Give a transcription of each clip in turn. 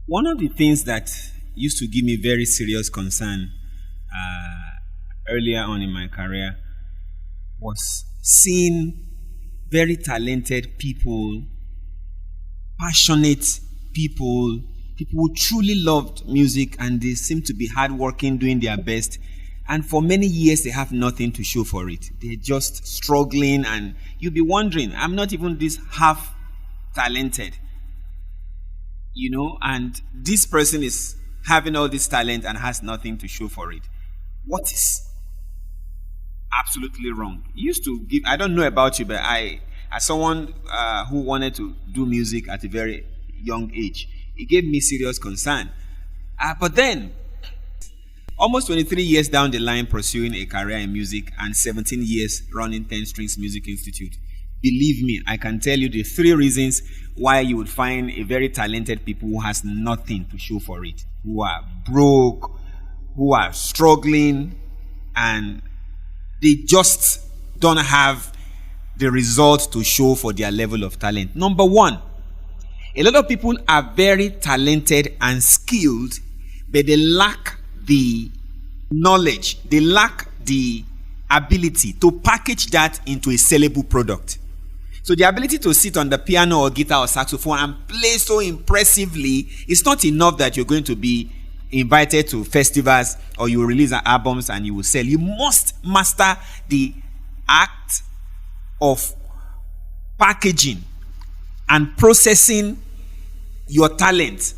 One of the things that used to give me very serious concern earlier on in my career was seeing very talented people, passionate people who truly loved music, and they seem to be hardworking, doing their best. And for many years, they have nothing to show for it. They're just struggling, and you'll be wondering, I'm not even this half talented. And this person is having all this talent and has nothing to show for it. What is absolutely wrong? It used to give, I don't know about you, but as someone who wanted to do music at a very young age, it gave me serious concern. But then, almost 23 years down the line pursuing a career in music and 17 years running 10 Strings Music Institute, believe me, I can tell you the 3 reasons why you would find a very talented people who has nothing to show for it, who are broke, who are struggling, and they just don't have the results to show for their level of talent. Number 1, a lot of people are very talented and skilled, but they lack the knowledge, they lack the ability to package that into a sellable product. So the ability to sit on the piano or guitar or saxophone and play so impressively is not enough that you're going to be invited to festivals or you will release albums and you will sell. You must master the act of packaging and processing your talent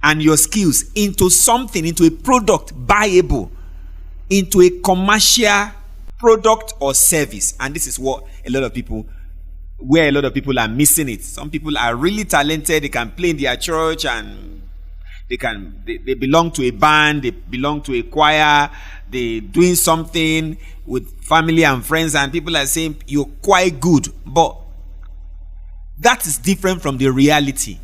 and your skills into something, into a product buyable, into a commercial product or service. And this is where a lot of people are missing it. Some people are really talented, they can play in their church, and they belong to a band, they belong to a choir, they're doing something with family and friends, and people are saying you're quite good. But that is different from the reality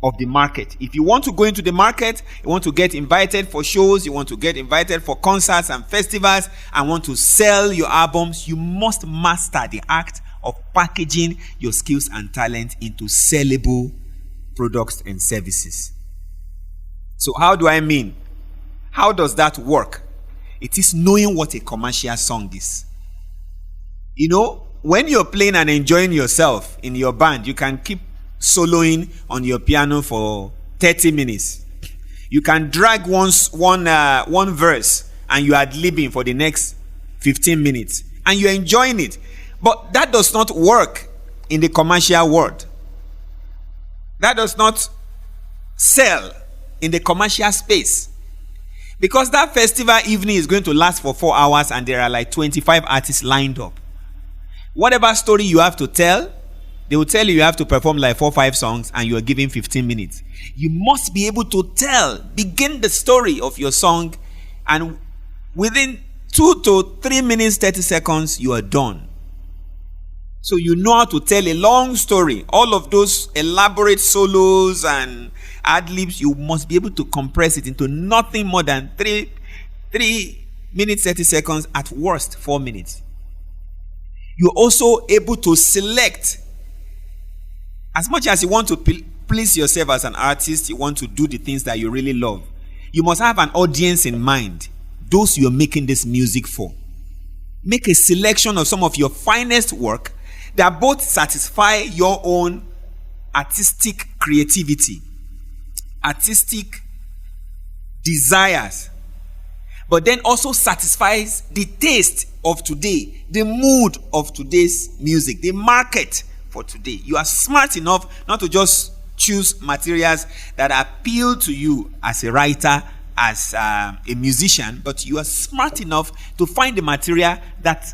of the market. If you want to go into the market, you want to get invited for shows, you want to get invited for concerts and festivals, and want to sell your albums, you must master the act of packaging your skills and talent into sellable products and services. So how do I mean? How does that work? It is knowing what a commercial song is. When you're playing and enjoying yourself in your band, you can keep soloing on your piano for 30 minutes. You can drag one verse and you are ad-libbing for the next 15 minutes and you're enjoying it. But that does not work in the commercial world. That does not sell in the commercial space. Because that festival evening is going to last for 4 hours and there are like 25 artists lined up. Whatever story you have to tell, they will tell you have to perform like 4 or 5 songs and you are given 15 minutes. You must be able to begin the story of your song, and within 2 to 3 minutes, 30 seconds, you are done. So you know how to tell a long story. All of those elaborate solos and ad-libs, you must be able to compress it into nothing more than 3 minutes, 30 seconds, at worst 4 minutes. You're also able to select. As much as you want to please yourself as an artist, you want to do the things that you really love, you must have an audience in mind, those you're making this music for. Make a selection of some of your finest work that both satisfy your own artistic creativity, artistic desires, but then also satisfies the taste of today, the mood of today's music, the market for today. You are smart enough not to just choose materials that appeal to you as a writer, as a musician, but you are smart enough to find the material that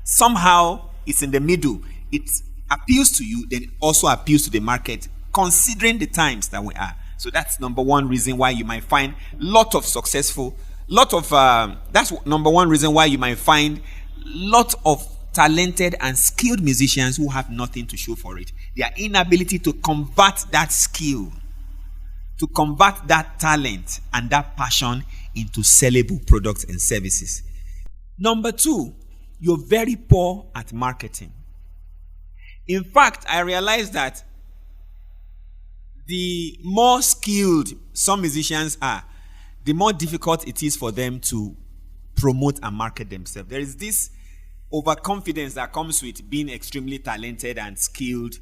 somehow is in the middle. It appeals to you, then it also appeals to the market, considering the times that we are. So that's number 1 reason why you might find that's number 1 reason why you might find lot of talented and skilled musicians who have nothing to show for it. Their inability to convert that skill, to convert that talent and that passion into sellable products and services. Number 2, you're very poor at marketing. In fact, I realized that the more skilled some musicians are, the more difficult it is for them to promote and market themselves. There is this overconfidence that comes with being extremely talented and skilled.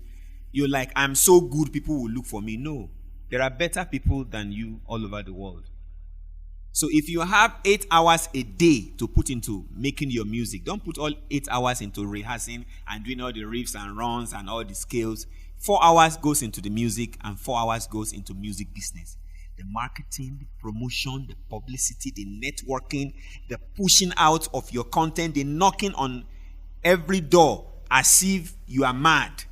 You're like, I'm so good, people will look for me. No, there are better people than you all over the world. So if you have 8 hours a day to put into making your music, don't put all 8 hours into rehearsing and doing all the riffs and runs and all the scales. 4 hours goes into the music and 4 hours goes into music business. The marketing, the promotion, the publicity, the networking, the pushing out of your content, the knocking on every door as if you are mad.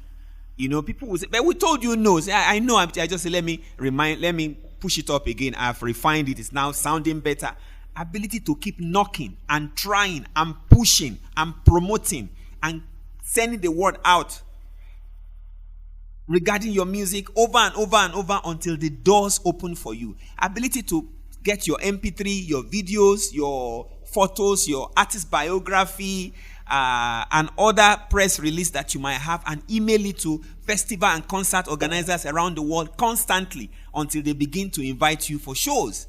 You know, people will say, but we told you no. Say, I know, I just say, let me push it up again. I've refined it. It's now sounding better. Ability to keep knocking and trying and pushing and promoting and sending the word out regarding your music over and over and over until the doors open for you. Ability to get your MP3, your videos, your photos, your artist biography, and other press release that you might have, and email it to festival and concert organizers around the world constantly until they begin to invite you for shows.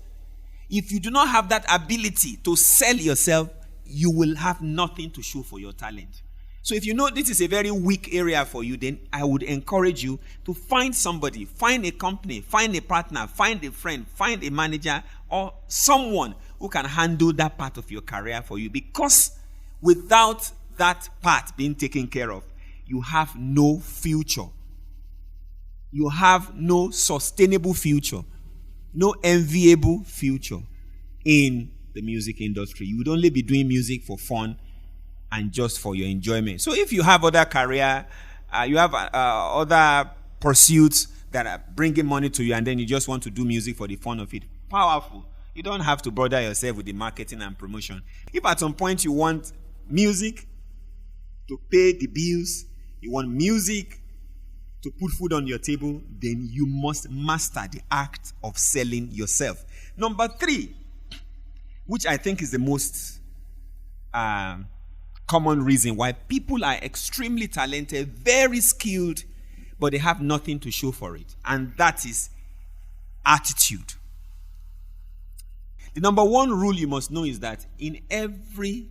If you do not have that ability to sell yourself, you will have nothing to show for your talent. So if you know this is a very weak area for you, then I would encourage you to find somebody, find a company, find a partner, find a friend, find a manager, or someone who can handle that part of your career for you. Because without that part being taken care of, you have no future. You have no sustainable future, no enviable future in the music industry. You would only be doing music for fun and just for your enjoyment. So if you have other career, you have other pursuits that are bringing money to you, and then you just want to do music for the fun of it, powerful. You don't have to bother yourself with the marketing and promotion. If at some point you want music to pay the bills, you want music to put food on your table, then you must master the act of selling yourself. Number 3, which I think is the most common reason why people are extremely talented, very skilled, but they have nothing to show for it. And that is attitude. The number 1 rule you must know is that in every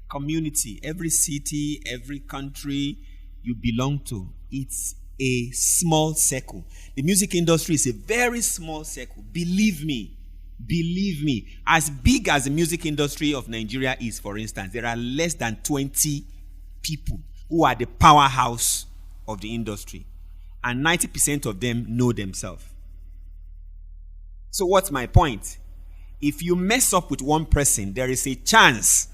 community, every city, every country you belong to, it's a small circle. The music industry is a very small circle. Believe me. As big as the music industry of Nigeria is, for instance, there are less than 20 people who are the powerhouse of the industry. And 90% of them know themselves. So what's my point? If you mess up with one person, there is a chance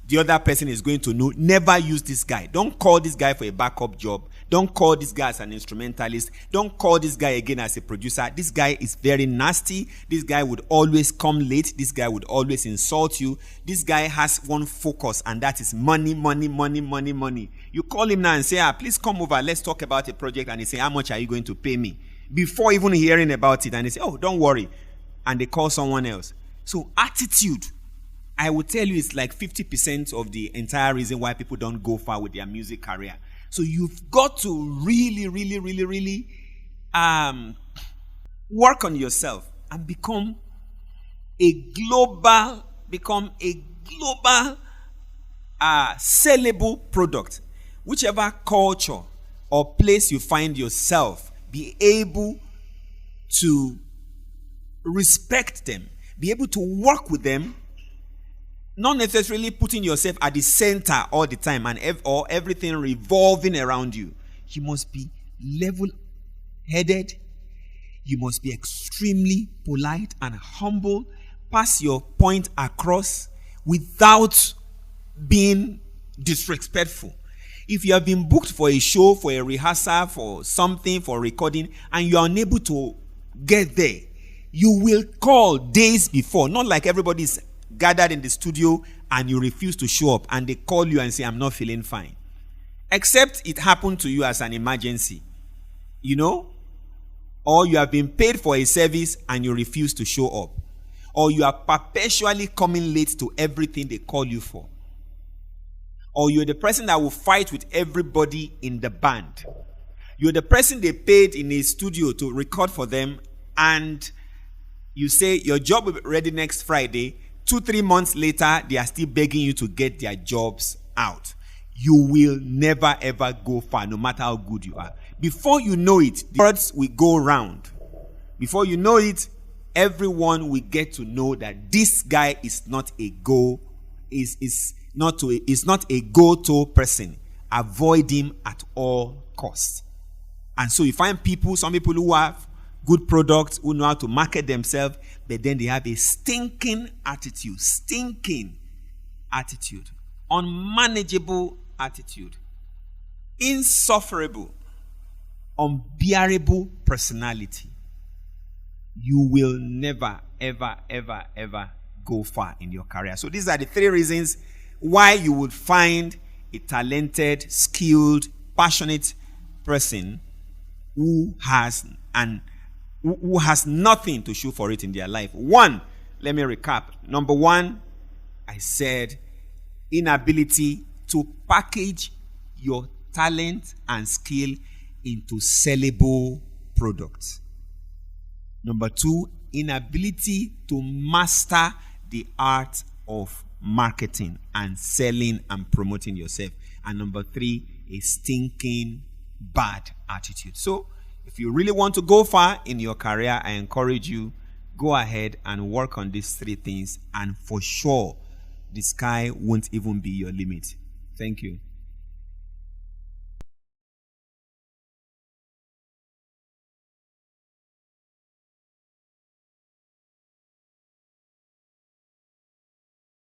the other person is going to know, never use this guy. Don't call this guy for a backup job. Don't call this guy as an instrumentalist. Don't call this guy again as a producer. This guy is very nasty. This guy would always come late. This guy would always insult you. This guy has one focus, and that is money, money, money, money, money. You call him now and say, please come over. Let's talk about a project. And he say, how much are you going to pay me? Before even hearing about it. And they say, oh, don't worry. And they call someone else. So attitude, I would tell you, it's like 50% of the entire reason why people don't go far with their music career. So you've got to really, really, really, really work on yourself and become a global sellable product. Whichever culture or place you find yourself, be able to respect them, be able to work with them, not necessarily putting yourself at the center all the time and or everything revolving around you. You must be level-headed. You must be extremely polite and humble. Pass your point across without being disrespectful. If you have been booked for a show, for a rehearsal, for something, for recording, and you are unable to get there, you will call days before. Not like everybody's gathered in the studio and you refuse to show up and they call you and say, I'm not feeling fine. Except it happened to you as an emergency. You know? Or you have been paid for a service and you refuse to show up. Or you are perpetually coming late to everything they call you for. Or you're the person that will fight with everybody in the band. You're the person they paid in a studio to record for them, and you say your job will be ready next Friday. 2-3 months later, they are still begging you to get their jobs out. You will never ever go far, no matter how good you are. Before you know it, the words will go round. Before you know it, everyone will get to know that this guy is not a not a go-to person. Avoid him at all costs. And so you find some people who have good products, who know how to market themselves, but then they have a stinking attitude, unmanageable attitude, insufferable, unbearable personality. You will never, ever, ever, ever go far in your career. So these are the 3 reasons why you would find a talented, skilled, passionate person who has nothing to show for it in their life. 1, let me recap. Number 1, I said inability to package your talent and skill into sellable products. Number 2, inability to master the art of marketing and selling and promoting yourself. And number 3, a stinking bad attitude. So if you really want to go far in your career, I encourage you, go ahead and work on these 3 things, and for sure the sky won't even be your limit. Thank you.